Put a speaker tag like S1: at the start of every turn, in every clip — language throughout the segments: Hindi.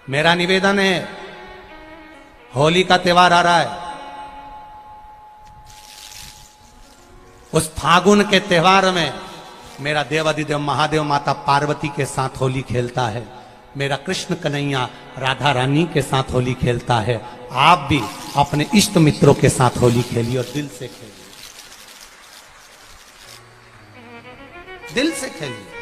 S1: मेरा निवेदन है, होली का त्योहार आ रहा है, उस फागुन के त्योहार में मेरा देवाधिदेव महादेव माता पार्वती के साथ होली खेलता है, मेरा कृष्ण कन्हैया राधा रानी के साथ होली खेलता है। आप भी अपने इष्ट मित्रों के साथ होली खेलिए और दिल से खेलिए, दिल से खेलिए।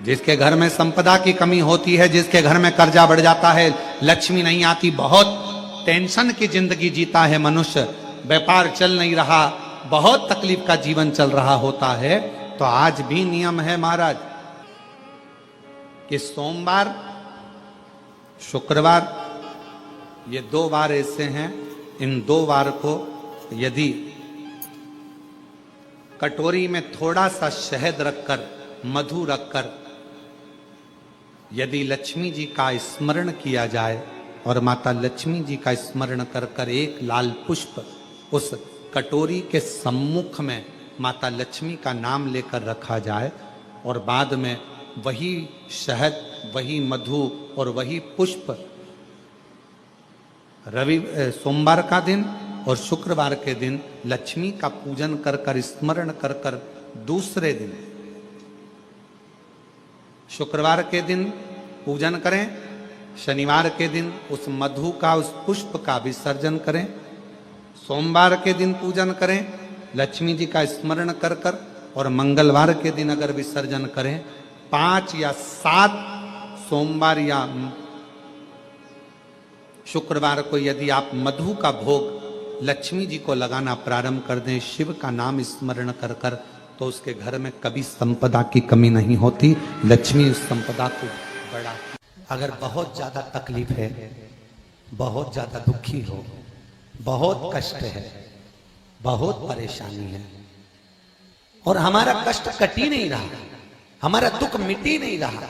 S1: जिसके घर में संपदा की कमी होती है, जिसके घर में कर्जा बढ़ जाता है, लक्ष्मी नहीं आती, बहुत टेंशन की जिंदगी जीता है मनुष्य, व्यापार चल नहीं रहा, बहुत तकलीफ का जीवन चल रहा होता है, तो आज भी नियम है महाराज कि सोमवार शुक्रवार ये 2 वार ऐसे हैं, इन 2 वार को यदि कटोरी में थोड़ा सा शहद रखकर, मधु रखकर यदि लक्ष्मी जी का स्मरण किया जाए और माता लक्ष्मी जी का स्मरण कर कर एक लाल पुष्प उस कटोरी के सम्मुख में माता लक्ष्मी का नाम लेकर रखा जाए और बाद में वही शहद, वही मधु और वही पुष्प सोमवार का दिन और शुक्रवार के दिन लक्ष्मी का पूजन कर कर, स्मरण कर कर, दूसरे दिन शुक्रवार के दिन पूजन करें, शनिवार के दिन उस मधु का, उस पुष्प का विसर्जन करें, सोमवार के दिन पूजन करें लक्ष्मी जी का स्मरण कर कर, और मंगलवार के दिन अगर विसर्जन करें, 5 या 7 सोमवार या शुक्रवार को यदि आप मधु का भोग लक्ष्मी जी को लगाना प्रारंभ कर दें, शिव का नाम स्मरण कर कर, तो उसके घर में कभी संपदा की कमी नहीं होती, लक्ष्मी उस संपदा को बढ़ा। अगर बहुत ज्यादा तकलीफ है, बहुत ज्यादा दुखी हो, बहुत कष्ट है, बहुत परेशानी है और हमारा कष्ट कट ही नहीं रहा, हमारा दुख मिट ही नहीं रहा,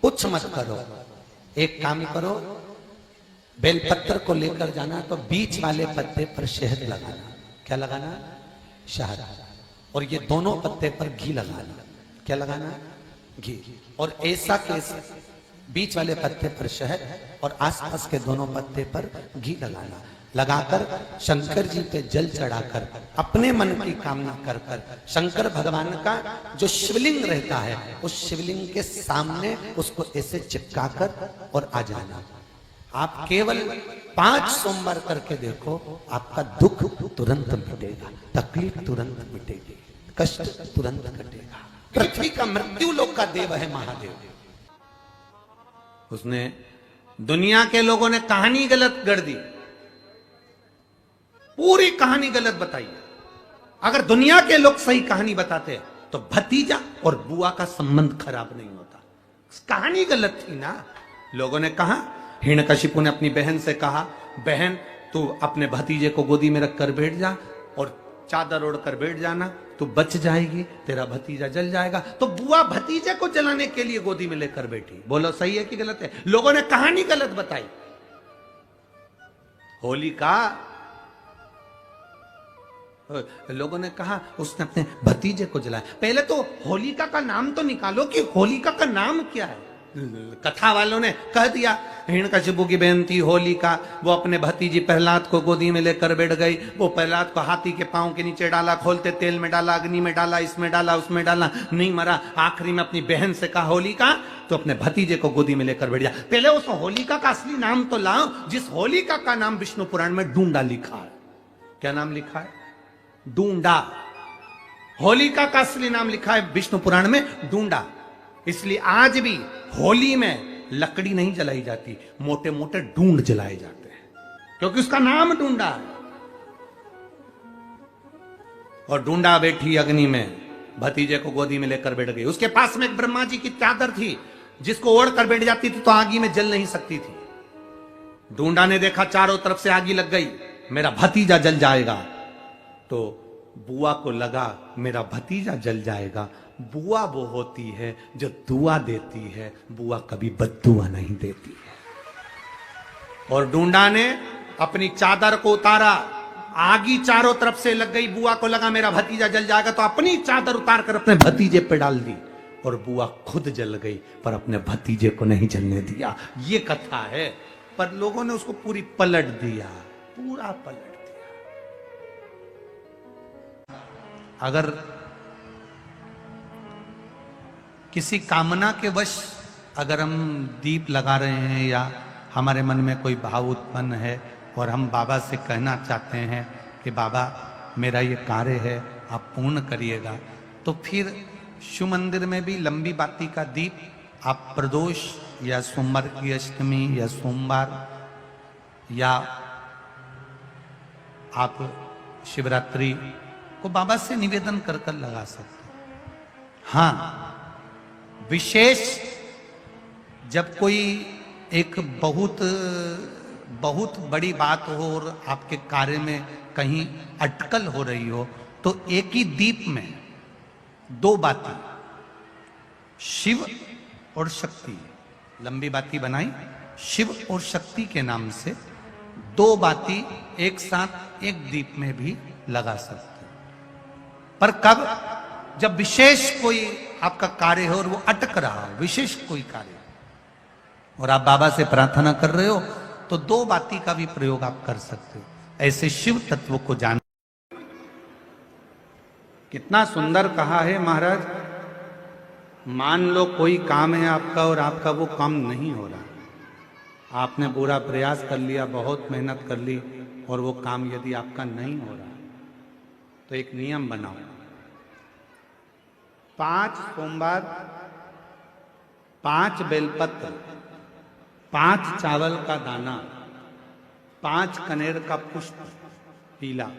S1: कुछ मत करो, एक काम करो, बेलपत्र को लेकर जाना तो बीच वाले पत्ते पर शहद लगाना। क्या लगाना? शहद। और ये दोनों पत्ते पर घी लगाना। क्या लगाना? घी। और ऐसा कैसे? बीच वाले पत्ते पर शहद और आसपास के दोनों पत्ते पर घी लगाना। लगाकर शंकर जी पे जल चढ़ाकर अपने मन की कामना कर कर शंकर भगवान का जो शिवलिंग रहता है उस शिवलिंग के सामने उसको ऐसे चिपकाकर और आ जाना। आप केवल 5 सोमवार करके देखो, आपका दुख तुरंत मिटेगा, तकलीफ तुरंत मिटेगी, कष्ट तुरंत कटेगा। पृथ्वी का मृत्यु लोक का देव है महादेव। उसने, दुनिया के लोगों ने कहानी गलत गढ़ दी, पूरी कहानी गलत बताई। अगर दुनिया के लोग सही कहानी बताते तो भतीजा और बुआ का संबंध खराब नहीं होता। कहानी गलत थी ना। लोगों ने कहा, हिरण्यकशिपु ने अपनी बहन से कहा, बहन तू अपने भतीजे को गोदी में रखकर बैठ जा और चादर ओढ़कर बैठ जाना, तू बच जाएगी, तेरा भतीजा जल जाएगा। तो बुआ भतीजे को जलाने के लिए गोदी में लेकर बैठी। बोलो सही है कि गलत है? लोगों ने कहानी गलत बताई। होली का लोगों ने कहा उसने अपने भतीजे को जलाया। पहले तो होलिका का नाम तो निकालो कि होलिका का नाम क्या है। कथा वालों ने कह दिया हिरण्यकशिपु की बहन थी होलिका, वो अपने भतीजी प्रहलाद को गोदी में लेकर बैठ गई। वो प्रहलाद को हाथी के पांव के नीचे डाला, खोलते तेल में डाला, अग्नि में डाला, इसमें डाला, उसमें डाला, नहीं मरा। आखिरी में अपनी बहन से कहा होलिका, तो अपने भतीजे को गोदी में लेकर बैठ जा। पहले उस होलिका का असली नाम तो लाओ, जिस होलिका का नाम विष्णु पुराण में डूंडा लिखा है। क्या नाम लिखा है? डूंडा। होलिका का असली नाम लिखा है विष्णु पुराण में डूंडा। इसलिए आज भी होली में लकड़ी नहीं जलाई जाती, मोटे मोटे डूंड जलाए जाते हैं, क्योंकि उसका नाम डूंडा है। और डूंडा बैठी अग्नि में, भतीजे को गोदी में लेकर बैठ गई। उसके पास में एक ब्रह्मा जी की चादर थी, जिसको ओढ़ कर बैठ जाती थी तो आगी में जल नहीं सकती थी। डूंडा ने देखा चारों तरफ से आगी लग गई, मेरा भतीजा जल जाएगा। तो बुआ को लगा मेरा भतीजा जल जाएगा। बुआ वो होती है जो दुआ देती है, बुआ कभी बद्दुआ नहीं देती है। और डूंडा ने अपनी चादर को उतारा, आगी चारों तरफ से लग गई। बुआ को लगा मेरा भतीजा जल जाएगा, तो अपनी चादर उतार कर अपने भतीजे पे डाल दी और बुआ खुद जल गई पर अपने भतीजे को नहीं जलने दिया। ये कथा है, पर लोगों ने उसको पूरी पलट दिया, पूरा पलट दिया। अगर किसी कामना के वश अगर हम दीप लगा रहे हैं या हमारे मन में कोई भाव उत्पन्न है और हम बाबा से कहना चाहते हैं कि बाबा मेरा ये कार्य है आप पूर्ण करिएगा, तो फिर शिव मंदिर में भी लंबी बाती का दीप आप प्रदोष या सोमवार की अष्टमी या सोमवार या आप शिवरात्रि को बाबा से निवेदन कर कर लगा सकते हैं। हाँ, विशेष जब कोई एक बहुत बड़ी बात हो और आपके कार्य में कहीं अटकल हो रही हो, तो एक ही दीप में दो बाती, शिव और शक्ति, लंबी बाती बनाई शिव और शक्ति के नाम से, दो बाती एक साथ एक दीप में भी लगा सकते हैं। पर कब? जब विशेष कोई आपका कार्य हो और वो अटक रहा हो, विशेष कोई कार्य, और आप बाबा से प्रार्थना कर रहे हो, तो दो बाती का भी प्रयोग आप कर सकते हो। ऐसे शिव तत्व को जान। कितना सुंदर कहा है महाराज। मान लो कोई काम है आपका और आपका वो काम नहीं हो रहा, आपने पूरा प्रयास कर लिया, बहुत मेहनत कर ली, और वो काम यदि आपका नहीं हो रहा, तो एक नियम बनाओ, 5 सोमवार, 5 बेलपत्र, 5 चावल का दाना, 5 कनेर का पुष्प पीला,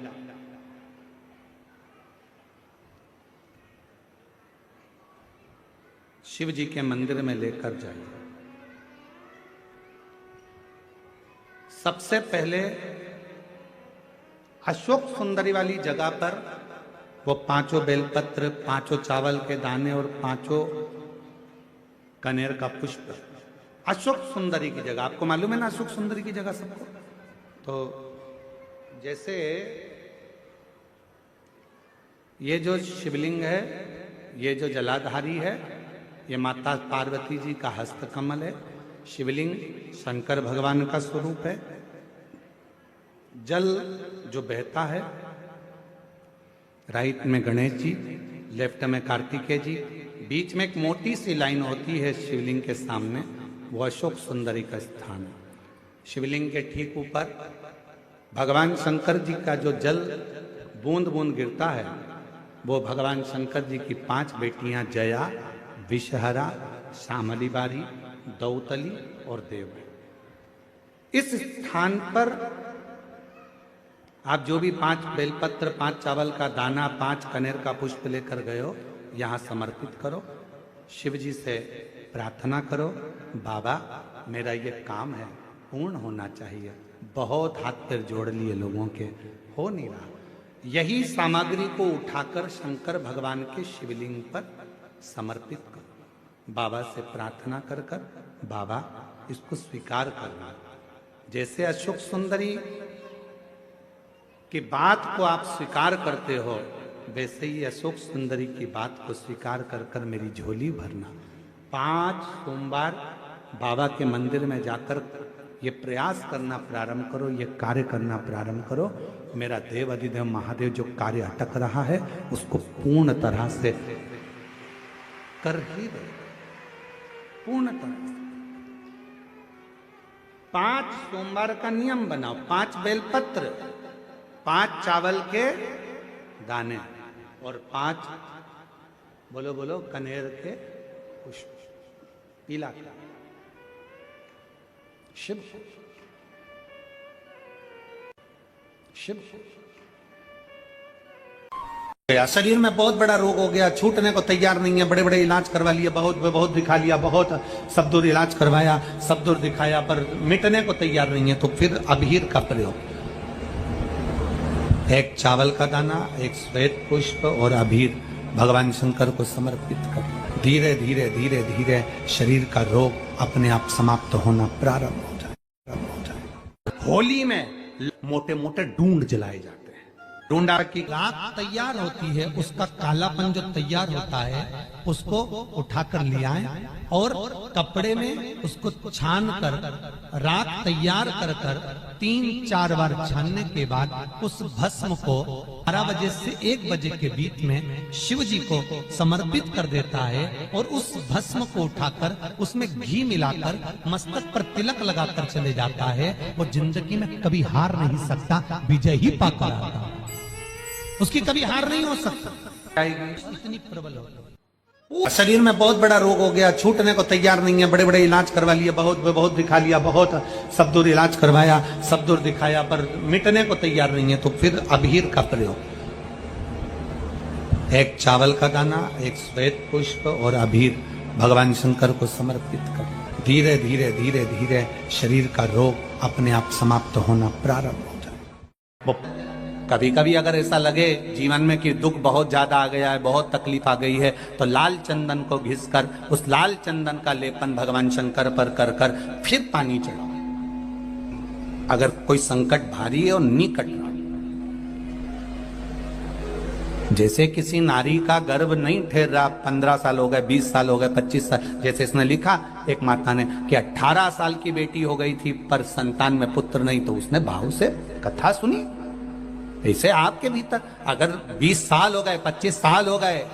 S1: शिव जी के मंदिर में लेकर जाइए। सबसे पहले अशोक सुंदरी वाली जगह पर वो 5 बेलपत्र, 5 चावल के दाने और 5 कनेर का पुष्प, अशोक सुंदरी की जगह, आपको मालूम है ना अशोक सुंदरी की जगह सबको। तो जैसे ये जो शिवलिंग है, ये जो जलाधारी है, ये माता पार्वती जी का हस्तकमल है। शिवलिंग शंकर भगवान का स्वरूप है। जल जो बहता है, राइट में गणेश जी, लेफ्ट में कार्तिकेय जी, बीच में एक मोटी सी लाइन होती है शिवलिंग के सामने, वो अशोक सुंदरी का स्थान है। शिवलिंग के ठीक ऊपर भगवान शंकर जी का जो जल बूंद बूंद गिरता है, वो भगवान शंकर जी की 5 बेटियां जया, विषहरा, श्यामली बारी, दौतली और देव। इस स्थान पर आप जो भी 5 बेलपत्र, 5 चावल का दाना, 5 कनेर का पुष्प लेकर गए हो, यहाँ समर्पित करो। शिव जी से प्रार्थना करो, बाबा मेरा ये काम है पूर्ण होना चाहिए। बहुत हाथ पैर जोड़ लिए लोगों के, हो नहीं रहा। यही सामग्री को उठाकर शंकर भगवान के शिवलिंग पर समर्पित करो। बाबा से प्रार्थना कर कर बाबा इसको स्वीकार करना। जैसे अशोक सुंदरी की बात को आप स्वीकार करते हो, वैसे ही अशोक सुंदरी की बात को स्वीकार कर कर मेरी झोली भरना। 5 सोमवार बाबा के मंदिर में जाकर ये प्रयास करना प्रारंभ करो, ये कार्य करना प्रारंभ करो। मेरा देव अधिदेव महादेव जो कार्य अटक रहा है उसको पूर्ण तरह से कर ही दो, पूर्ण तरह से। 5 सोमवार का नियम बनाओ, 5 बेलपत्र, 5 चावल के दाने और 5 बोलो बोलो कनेर के पुष्प पीला शिव शिव। शरीर में बहुत बड़ा रोग हो गया, छूटने को तैयार नहीं है, बड़े बड़े इलाज करवा लिए, बहुत दिखा लिया, बहुत सब दूर इलाज करवाया, सब दूर दिखाया, पर मिटने को तैयार नहीं है। तो फिर अबीर का प्रयोग, 1 चावल का दाना, 1 श्वेत पुष्प और अबीर भगवान शंकर को समर्पित कर धीरे धीरे धीरे धीरे शरीर का रोग अपने आप समाप्त होना प्रारंभ हो जाए। होली में मोटे मोटे ढूंढ जलाए जाते हैं, डूंडा की राख तैयार होती है, उसका कालापन जो तैयार होता है उसको उठाकर ले आए और कपड़े में उसको छान कर राख तैयार कर कर 3-4 बार छानने के बाद उस भस्म को 12 बजे से 1 बजे के बीच में शिव जी को समर्पित कर देता है और उस भस्म को उठाकर उसमें घी मिलाकर मस्तक पर तिलक लगाकर चले जाता है। वो जिंदगी में कभी हार नहीं सकता, विजय ही पाकर आता, उसकी कभी हार नहीं हो सकता, इतनी प्रबल हो। शरीर में बहुत बड़ा रोग हो गया, छूटने को तैयार नहीं है, बड़े बड़े इलाज करवा लिए, बहुत दिखा लिया, बहुत सब दूर इलाज करवाया, सब दूर दिखाया, पर मिटने को तैयार नहीं है। तो फिर अबीर का प्रयोग, एक चावल का दाना, एक श्वेत पुष्प और अबीर भगवान शंकर को समर्पित कर धीरे धीरे धीरे धीरे शरीर का रोग अपने आप समाप्त होना प्रारंभ हो जाए। कभी कभी अगर ऐसा लगे जीवन में कि दुख बहुत ज्यादा आ गया है, बहुत तकलीफ आ गई है, तो लाल चंदन को घिसकर उस लाल चंदन का लेपन भगवान शंकर पर कर कर फिर पानी चढ़ाओ। अगर कोई संकट भारी है और निकट रहा, जैसे किसी नारी का गर्भ नहीं ठहर रहा, 15 साल हो गए, 20 साल हो गए, 25 साल, जैसे इसने लिखा एक माता ने कि 18 साल की बेटी हो गई थी पर संतान में पुत्र नहीं, तो उसने भाव से कथा सुनी। ऐसे आपके भीतर अगर 20 साल हो गए, 25 साल हो गए,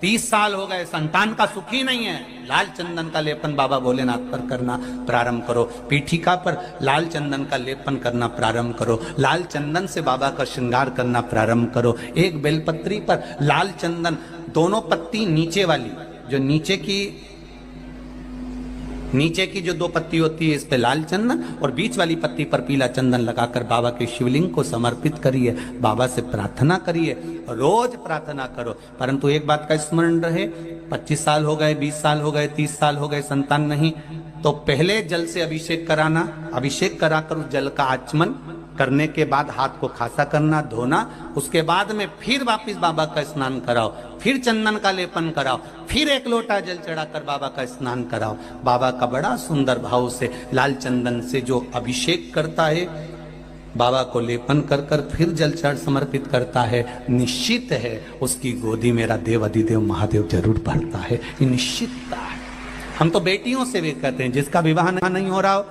S1: 30 साल हो गए, संतान का सुख ही नहीं है, लाल चंदन का लेपन बाबा भोलेनाथ पर करना प्रारंभ करो। पीठिका पर लाल चंदन का लेपन करना प्रारंभ करो, लाल चंदन से बाबा का श्रृंगार करना प्रारंभ करो। एक बेलपत्री पर लाल चंदन, दोनों पत्ती नीचे वाली, जो नीचे की जो 2 पत्ती होती है इस पे लाल चंदन और बीच वाली पत्ती पर पीला चंदन लगाकर बाबा के शिवलिंग को समर्पित करिए, बाबा से प्रार्थना करिए, रोज प्रार्थना करो। परंतु एक बात का स्मरण रहे, 25 साल हो गए, 20 साल हो गए, 30 साल हो गए, संतान नहीं, तो पहले जल से अभिषेक कराना, अभिषेक कराकर उस जल का आचमन करने के बाद हाथ को खासा करना, धोना, उसके बाद में फिर वापिस बाबा का स्नान कराओ, फिर चंदन का लेपन कराओ, फिर 1 लोटा जल चढ़ाकर बाबा का स्नान कराओ। बाबा का बड़ा सुंदर भाव से लाल चंदन से जो अभिषेक करता है, बाबा को लेपन कर कर फिर जल चढ़ समर्पित करता है, निश्चित है उसकी गोदी मेरा देव अधिदेव महादेव जरूर भरता है, ये निश्चितता है। हम तो बेटियों से भी कहते हैं, जिसका विवाह नहीं हो रहा हो,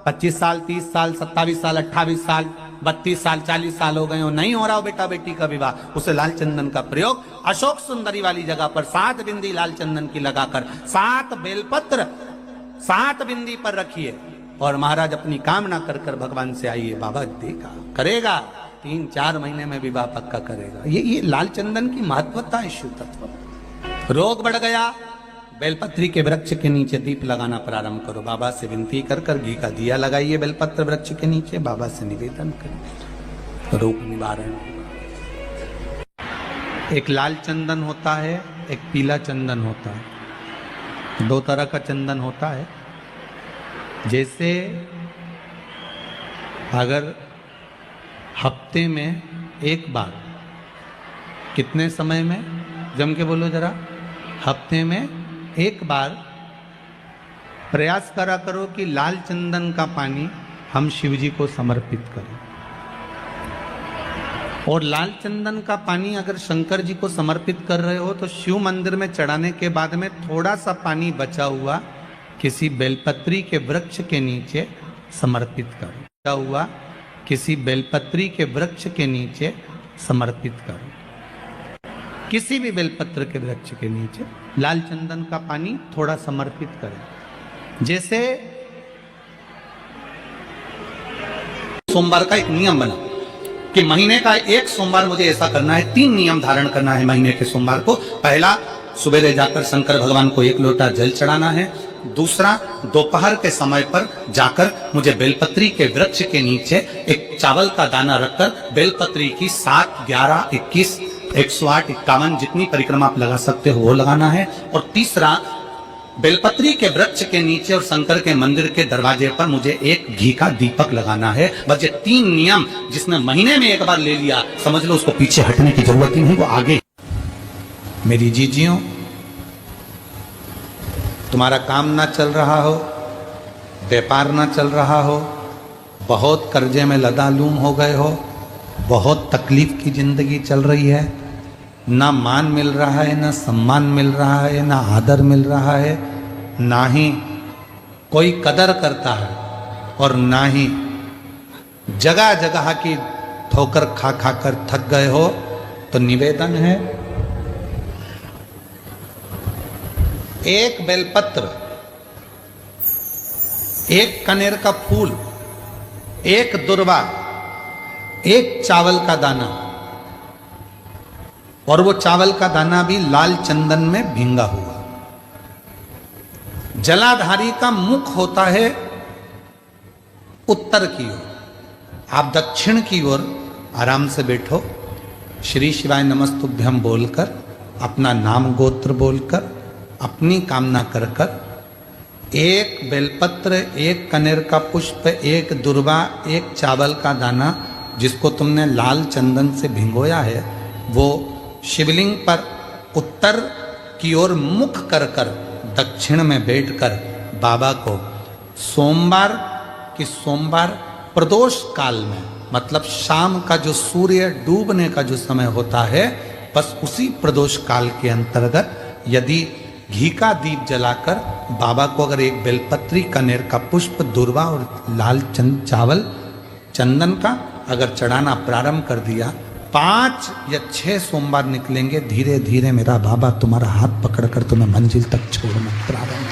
S1: 25 साल, 30 साल, 27 साल, 28 साल, 32 साल, 40 साल हो गए हो, नहीं हो रहा हो बेटा बेटी का विवाह, उसे लाल चंदन का प्रयोग अशोक सुंदरी वाली जगह पर 7 बिंदी लाल चंदन की लगाकर 7 बेलपत्र 7 बिंदी पर रखिए और महाराज अपनी कामना कर कर भगवान से आइए, बाबा देगा, करेगा, 3-4 महीने में विवाह पक्का करेगा। ये लाल चंदन की महत्वता है शिव तत्व। रोग बढ़ गया, बेलपत्री के वृक्ष के नीचे दीप लगाना प्रारंभ करो, बाबा से विनती कर कर घी का दिया लगाइए बेलपत्र वृक्ष के नीचे, बाबा से निवेदन करिए, रोग निवारण। एक लाल चंदन होता है, एक पीला चंदन होता है, 2 तरह का चंदन होता है। जैसे अगर हफ्ते में एक बार, कितने समय में, जम के बोलो जरा, हफ्ते में एक बार प्रयास करा करो कि लाल चंदन का पानी हम शिव जी को समर्पित करें। और लाल चंदन का पानी अगर शंकर जी को समर्पित कर रहे हो तो शिव मंदिर में चढ़ाने के बाद में थोड़ा सा पानी बचा हुआ किसी बेलपत्री के वृक्ष के नीचे समर्पित करो, बचा हुआ किसी बेलपत्री के वृक्ष के नीचे समर्पित करो, किसी भी बेलपत्र के वृक्ष के नीचे लाल चंदन का पानी थोड़ा समर्पित करें। जैसे सोमवार का एक नियम बना कि महीने का एक सोमवार मुझे ऐसा करना है, 3 नियम धारण करना है महीने के सोमवार को। पहला, सुबह जाकर शंकर भगवान को 1 लोटा जल चढ़ाना है। दूसरा, दोपहर के समय पर जाकर मुझे बेलपत्री के वृक्ष के नीचे एक चावल का दाना रखकर बेलपत्री की 7, 11, 21, 108, 51 जितनी परिक्रमा आप लगा सकते हो वो लगाना है। और तीसरा, बेलपत्री के वृक्ष के नीचे और शंकर के मंदिर के दरवाजे पर मुझे एक घी का दीपक लगाना है। बस ये 3 नियम जिसने महीने में एक बार ले लिया, समझ लो उसको पीछे हटने की जरूरत ही नहीं, वो आगे। मेरी जीजियों, तुम्हारा काम ना चल रहा हो, व्यापार ना चल रहा हो, बहुत कर्जे में लदालूम हो गए हो, बहुत तकलीफ की जिंदगी चल रही है, ना मान मिल रहा है, ना सम्मान मिल रहा है, ना आदर मिल रहा है, ना ही कोई कदर करता है और ना ही जगह जगह की ठोकर खा खा कर थक गए हो। तो निवेदन है, एक बेलपत्र, एक कनेर का फूल, एक दुर्वा, एक चावल का दाना, और वो चावल का दाना भी लाल चंदन में भींगा हुआ। जलाधारी का मुख होता है उत्तर की ओर, आप दक्षिण की ओर आराम से बैठो, श्री शिवाय नमस्तुभ्यम बोलकर, अपना नाम गोत्र बोलकर, अपनी कामना कर कर, एक बेलपत्र, एक कनेर का पुष्प, एक दुर्वा, एक चावल का दाना जिसको तुमने लाल चंदन से भिंगोया है, वो शिवलिंग पर उत्तर की ओर मुख कर कर दक्षिण में बैठकर बाबा को सोमवार प्रदोष काल में, मतलब शाम का जो सूर्य डूबने का जो समय होता है, बस उसी प्रदोष काल के अंतर्गत यदि घी का दीप जलाकर बाबा को अगर एक बेलपत्री, कनेर का पुष्प, दुर्वा और लाल चावल चंदन का अगर चढ़ाना प्रारंभ कर दिया, 5 या 6 सोमवार निकलेंगे, धीरे धीरे मेरा बाबा तुम्हारा हाथ पकड़कर तुम्हें मंजिल तक छोड़ना प्रारंभ।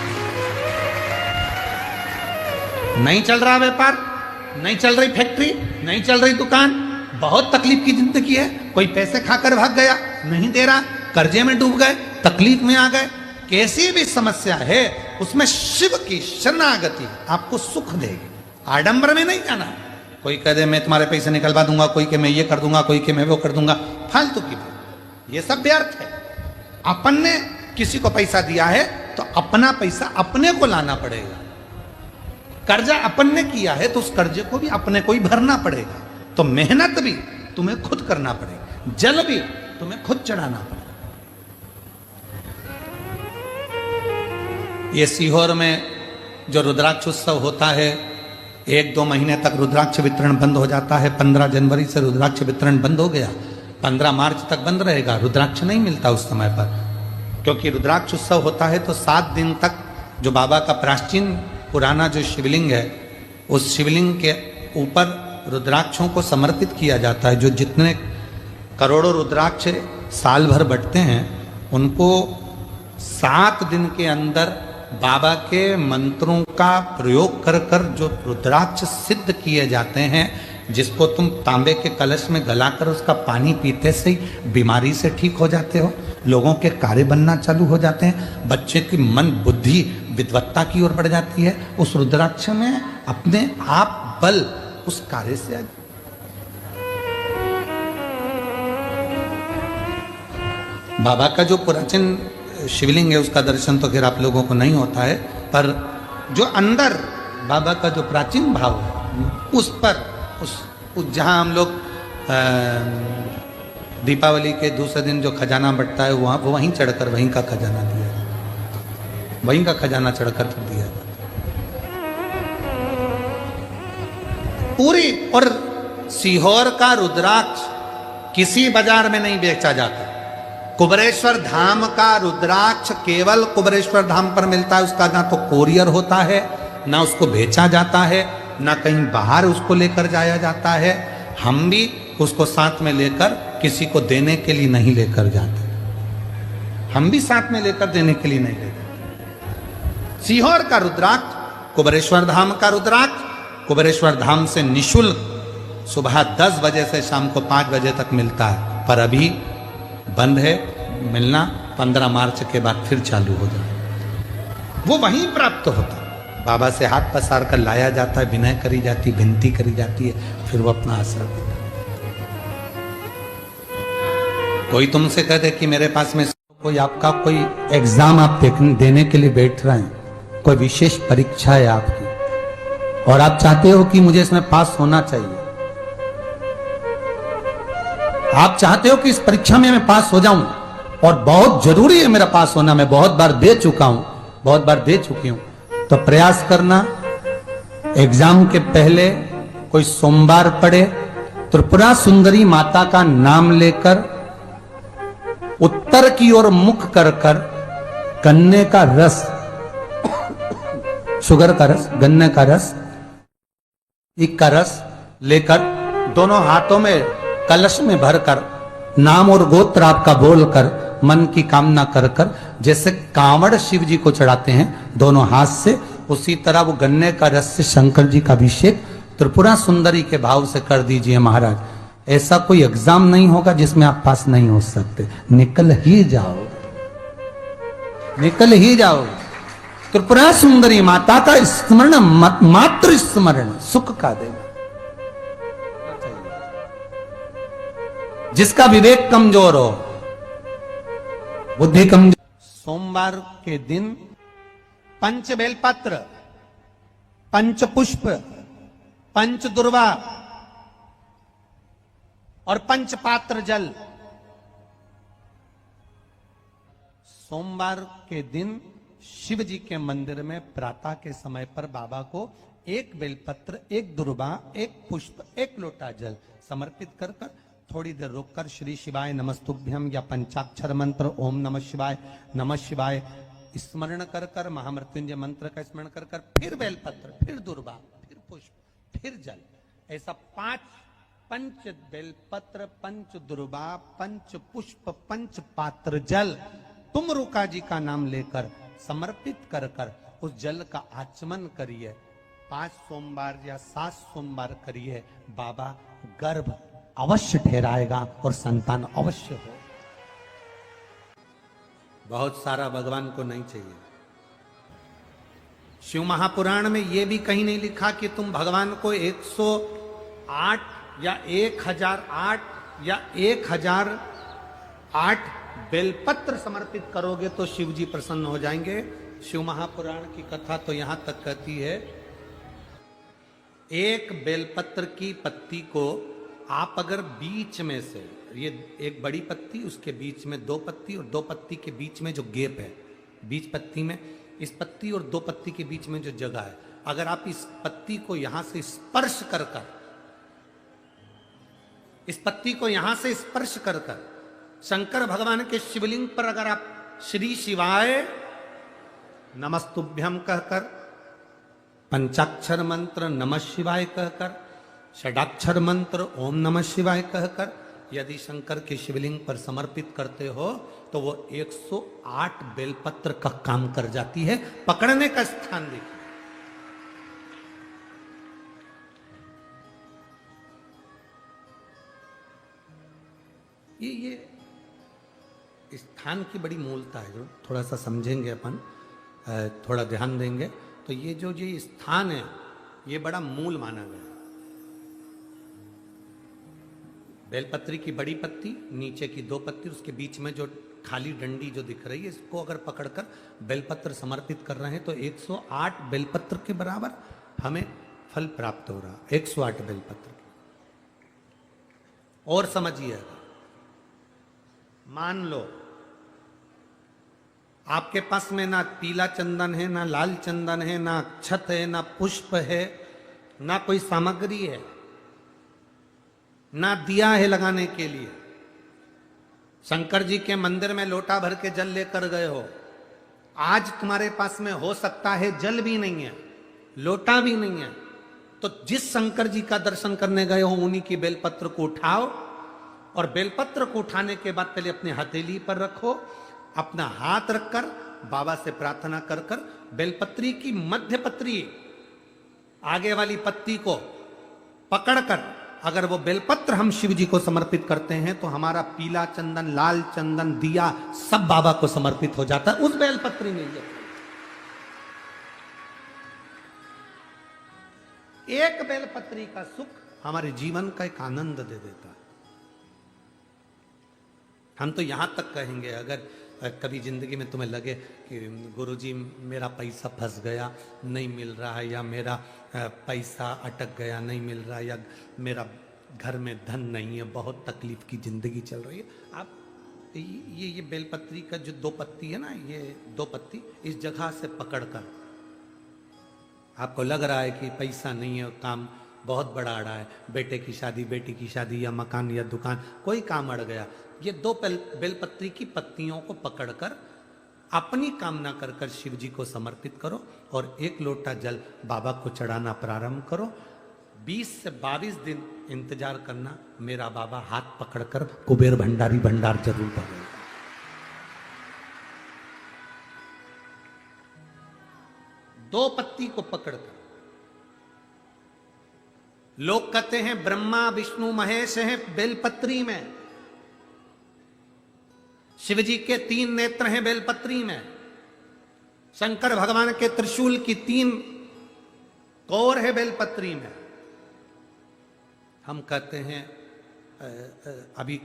S1: नहीं चल रहा व्यापार, नहीं चल रही फैक्ट्री, नहीं चल रही दुकान, बहुत तकलीफ की जिंदगी है, कोई पैसे खाकर भाग गया, नहीं दे रहा, कर्जे में डूब गए, तकलीफ में आ गए, कैसी भी समस्या है उसमें शिव की शरणागति आपको सुख देगी। आडंबर में नहीं जाना। कोई कह दे मैं तुम्हारे पैसे निकलवा दूंगा, कोई के मैं ये कर दूंगा, कोई के मैं वो कर दूंगा, फालतू की बात, ये सब व्यर्थ है। अपन ने किसी को पैसा दिया है तो अपना पैसा अपने को लाना पड़ेगा। कर्जा अपन ने किया है तो उस कर्जे को भी अपने को ही भरना पड़ेगा। तो मेहनत भी तुम्हें खुद करना पड़ेगा, जल भी तुम्हें खुद चढ़ाना पड़ेगा। ये सीहोर में जो रुद्राक्ष उत्सव होता है, 1-2 महीने तक रुद्राक्ष वितरण बंद हो जाता है। 15 जनवरी से रुद्राक्ष वितरण बंद हो गया, 15 मार्च तक बंद रहेगा। रुद्राक्ष नहीं मिलता उस समय पर, क्योंकि रुद्राक्ष उत्सव होता है तो 7 दिन तक जो बाबा का प्राचीन पुराना जो शिवलिंग है, उस शिवलिंग के ऊपर रुद्राक्षों को समर्पित किया जाता है। जो जितने करोड़ों रुद्राक्ष साल भर बटते हैं, उनको 7 दिन के अंदर बाबा के मंत्रों का प्रयोग कर कर जो रुद्राक्ष सिद्ध किए जाते हैं, जिसको तुम तांबे के कलश में गलाकर उसका पानी पीते से ही बीमारी से ठीक हो जाते हो, लोगों के कार्य बनना चालू हो जाते हैं, बच्चे की मन बुद्धि विद्वत्ता की ओर बढ़ जाती है, उस रुद्राक्ष में अपने आप बल उस कार्य से बाबा का जो प्राचीन शिवलिंग है उसका दर्शन तो खैर आप लोगों को नहीं होता है, पर जो अंदर बाबा का जो प्राचीन भाव है उस पर उस जहाँ हम लोग दीपावली के दूसरे दिन जो खजाना बंटता है वहाँ वो वहीं चढ़कर वहीं का खजाना दिया, वहीं का खजाना चढ़कर फिर दिया पूरी। और सीहोर का रुद्राक्ष किसी बाजार में नहीं बेचा जाता। कुबरेश्वर धाम का रुद्राक्ष केवल कुबरेश्वर धाम पर मिलता है। उसका ना तो कोरियर होता है, ना उसको बेचा जाता है, ना कहीं बाहर उसको लेकर जाया जाता है। हम भी उसको साथ में लेकर किसी को देने के लिए नहीं लेकर जाते, हम भी साथ में लेकर देने के लिए नहीं लेकर। सीहोर का रुद्राक्ष, कुबरेश्वर धाम का रुद्राक्ष कुबरेश्वर धाम से निशुल्क सुबह 10 बजे से शाम को 5 बजे तक मिलता है, पर अभी बंद है मिलना। 15 मार्च के बाद फिर चालू हो जाए। वो वहीं प्राप्त होता है, बाबा से हाथ पसार कर लाया जाता है, विनय करी जाती, विनती करी जाती है, फिर वो अपना असर देता है। कोई तुमसे कह दे कि मेरे पास में कोई आपका कोई एग्जाम आप देने के लिए बैठ रहे हैं, कोई विशेष परीक्षा है आपकी और आप चाहते हो कि मुझे इसमें पास होना चाहिए, आप चाहते हो कि इस परीक्षा में मैं पास हो जाऊं और बहुत जरूरी है मेरा पास होना, मैं बहुत बार दे चुका हूं, बहुत बार दे चुकी हूं, तो प्रयास करना एग्जाम के पहले कोई सोमवार पड़े त्रिपुरा सुंदरी माता का नाम लेकर उत्तर की ओर मुख कर कर गन्ने का रस, शुगर का रस, गन्ने का रस, एक का रस लेकर दोनों हाथों में कलश में भरकर नाम और गोत्र आपका बोलकर मन की कामना कर कर, जैसे कांवड़ शिव जी को चढ़ाते हैं दोनों हाथ से, उसी तरह वो गन्ने का रस से शंकर जी का अभिषेक त्रिपुरा सुंदरी के भाव से कर दीजिए महाराज। ऐसा कोई एग्जाम नहीं होगा जिसमें आप पास नहीं हो सकते, निकल ही जाओ, निकल ही जाओ। त्रिपुरा सुंदरी माता का स्मरण, मात्र स्मरण सुख का देना। जिसका विवेक कमजोर हो, बुद्धि कमजोर, सोमवार के दिन पंच बेलपत्र, पंच पुष्प, पंच दुर्वा और पंच पात्र जल, सोमवार के दिन शिव जी के मंदिर में प्रातः के समय पर बाबा को एक बेलपत्र, एक दुर्वा, एक पुष्प, एक लोटा जल समर्पित कर कर थोड़ी देर रुककर श्री शिवाय नमस्तुभ्यम या पंचाक्षर मंत्र ओम नमः शिवाय स्मरण कर कर, महामृत्युंजय मंत्र का स्मरण कर कर, फिर बेलपत्र, फिर दुर्वा, फिर पुष्प, फिर जल, ऐसा 5 पंच बेलपत्र, पंच दुर्वा, पंच पुष्प, पंच पात्र जल तुम रुका जी का नाम लेकर समर्पित कर कर उस जल का आचमन करिए। 5 सोमवार या 7 सोमवार करिए, बाबा गर्भ अवश्य ठहराएगा और संतान अवश्य हो। बहुत सारा भगवान को नहीं चाहिए। शिव महापुराण में यह भी कहीं नहीं लिखा कि तुम भगवान को 108 या 1008 या 1008 बेलपत्र समर्पित करोगे तो शिव जी प्रसन्न हो जाएंगे। शिव महापुराण की कथा तो यहां तक कहती है, एक बेलपत्र की पत्ती को आप अगर बीच में से, ये एक बड़ी पत्ती, उसके बीच में 2 पत्ती और 2 पत्ती के बीच में जो गैप है, बीच पत्ती में, इस पत्ती और 2 पत्ती के बीच में जो जगह है, अगर आप इस पत्ती को यहां से स्पर्श कर कर, इस पत्ती को यहां से स्पर्श कर कर शंकर भगवान के शिवलिंग पर अगर आप श्री शिवाय नमस्तुभ्यम कहकर, पंचाक्षर मंत्र नमः शिवाय कहकर, षडाक्षर मंत्र ओम नमः शिवाय कहकर यदि शंकर के शिवलिंग पर समर्पित करते हो तो वो 108 बेलपत्र का काम कर जाती है। पकड़ने का स्थान देखिए, ये स्थान की बड़ी मूलता है, जो थोड़ा सा समझेंगे अपन, थोड़ा ध्यान देंगे तो ये जो स्थान है ये बड़ा मूल माना गया। बेलपत्री की बड़ी पत्ती, नीचे की 2 पत्ती, उसके बीच में जो खाली डंडी जो दिख रही है, इसको अगर पकड़कर बेलपत्र समर्पित कर रहे हैं तो 108 बेलपत्र के बराबर हमें फल प्राप्त हो रहा। 108 बेलपत्र। और समझिए, मान लो आपके पास में ना पीला चंदन है, ना लाल चंदन है, ना अक्षत है, ना पुष्प है, ना कोई सामग्री है, ना दिया है लगाने के लिए। शंकर जी के मंदिर में लोटा भर के जल लेकर गए हो, आज तुम्हारे पास में हो सकता है जल भी नहीं है, लोटा भी नहीं है, तो जिस शंकर जी का दर्शन करने गए हो उन्हीं की बेलपत्र को उठाओ और बेलपत्र को उठाने के बाद पहले अपने हथेली पर रखो, अपना हाथ रखकर बाबा से प्रार्थना कर कर बेलपत्री की मध्य पत्री, आगे वाली पत्ती को पकड़कर अगर वो बेलपत्र हम शिव जी को समर्पित करते हैं तो हमारा पीला चंदन, लाल चंदन, दिया सब बाबा को समर्पित हो जाता है उस बेलपत्री में। एक बेलपत्री का सुख हमारे जीवन का एक आनंद दे देता है। हम तो यहां तक कहेंगे, अगर कभी जिंदगी में तुम्हें लगे कि गुरुजी मेरा पैसा फंस गया, नहीं मिल रहा है, या मेरा पैसा अटक गया, नहीं मिल रहा है, या मेरा घर में धन नहीं है, बहुत तकलीफ की जिंदगी चल रही है, आप ये बेलपत्री का जो 2 पत्ती है ना, ये 2 पत्ती इस जगह से पकड़कर, आपको लग रहा है कि पैसा नहीं है, काम बहुत बड़ा अड़ा है, बेटे की शादी, बेटी की शादी, या मकान या दुकान, कोई काम अड़ गया, ये 2 बेलपत्री की पत्तियों को पकड़कर अपनी कामना कर कर शिव जी को समर्पित करो और 1 लोटा जल बाबा को चढ़ाना प्रारंभ करो। 20 से 22 दिन इंतजार करना, मेरा बाबा हाथ पकड़कर कुबेर भंडारी भंडार जरूर भरेगा। दो पत्ती को पकड़कर, लोग कहते हैं ब्रह्मा विष्णु महेश हैं बेलपत्री में, शिव जी के 3 नेत्र हैं बेलपत्री में, शंकर भगवान के त्रिशूल की 3 कोर है बेलपत्री में। हम कहते हैं अभी